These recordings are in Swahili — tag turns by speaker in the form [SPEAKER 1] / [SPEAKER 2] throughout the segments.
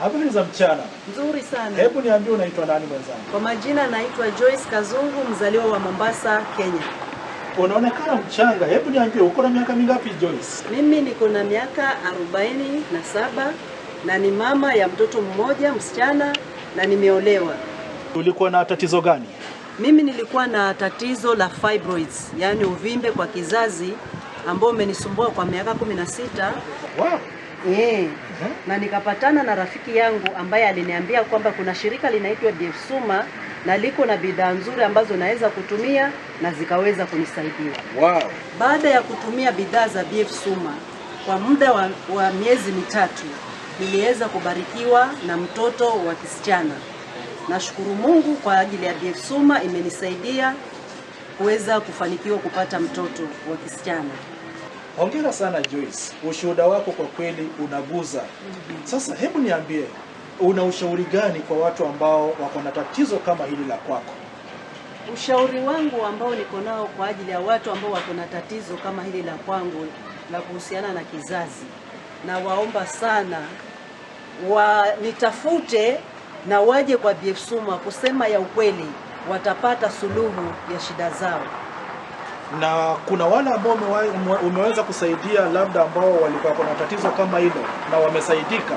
[SPEAKER 1] Habari za mchana.
[SPEAKER 2] Nzuri sana.
[SPEAKER 1] Hebu niambie unaitwa nani mwenzangu?
[SPEAKER 2] Kwa majina naitwa Joyce Kazungu, mzaliwa wa Mombasa, Kenya.
[SPEAKER 1] Unaonekana mchanga. Hebu niambie uko na miaka mingapi Joyce?
[SPEAKER 2] Mimi niko na miaka 47 na ni mama ya mtoto mmoja msichana na nimeolewa.
[SPEAKER 1] Ulikuwa na tatizo gani?
[SPEAKER 2] Mimi nilikuwa na tatizo la fibroids, yani uvimbe kwa kizazi ambao umenisumbua kwa miaka 16.
[SPEAKER 1] Wow.
[SPEAKER 2] Na nikapatana na rafiki yangu ambaye aliniambia kwamba kuna shirika linaitwa BF Suma na liko na bidhaa nzuri ambazo naweza kutumia na zikaweza kunisaidia.
[SPEAKER 1] Wow.
[SPEAKER 2] Baada ya kutumia bidhaa za BF Suma kwa muda wa miezi mitatu, niliweza kubarikiwa na mtoto wa kisichana. Nashukuru Mungu kwa ajili ya BF Suma, imenisaidia kuweza kufanikiwa kupata mtoto wa kisichana.
[SPEAKER 1] Hongera sana Joyce. Ushuhuda wako kwa kweli unaguza. Sasa hebu niambie, una ushauri gani kwa watu ambao wako na tatizo kama hili la kwako?
[SPEAKER 2] Ushauri wangu ambao niko nao kwa ajili ya watu ambao wako na tatizo kama hili la kwangu la kuhusiana na kizazi, na waomba sana nitafute na waje kwa BF Suma, kusema ya ukweli watapata suluhu ya shida zao.
[SPEAKER 1] Na kuna wale ambao umeweza kusaidia labda ambao walikuwa na tatizo kama hilo na wamesaidika?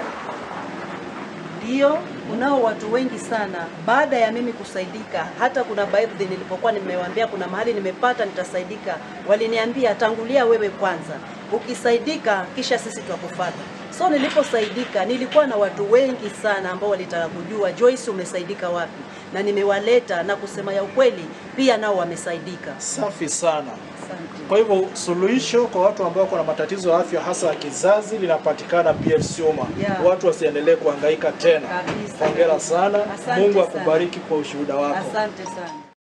[SPEAKER 2] Ndio, kunao watu wengi sana baada ya mimi kusaidika. Hata kuna baadhi nilipokuwa nimewaambia kuna mahali nimepata nitasaidika, waliniambia tangulia wewe kwanza, ukisaidika kisha sisi tutakufuata. So niliposaidika nilikuwa na watu wengi sana ambao walitaka kujua Joyce umesaidika wapi, na nimewaleta na kusema ya ukweli pia nao wamesaidika.
[SPEAKER 1] Safi sana.
[SPEAKER 2] Asante.
[SPEAKER 1] Kwa hivyo suluhisho kwa watu ambao kuna matatizo ya afya hasa ya kizazi linapatikana BF Suma.
[SPEAKER 2] Yeah.
[SPEAKER 1] Watu wasiendelee kuhangaika tena.
[SPEAKER 2] Kabisa.
[SPEAKER 1] Hongera sana.
[SPEAKER 2] Asante
[SPEAKER 1] Mungu
[SPEAKER 2] sana.
[SPEAKER 1] akubariki kwa ushuhuda wako.
[SPEAKER 2] Asante sana.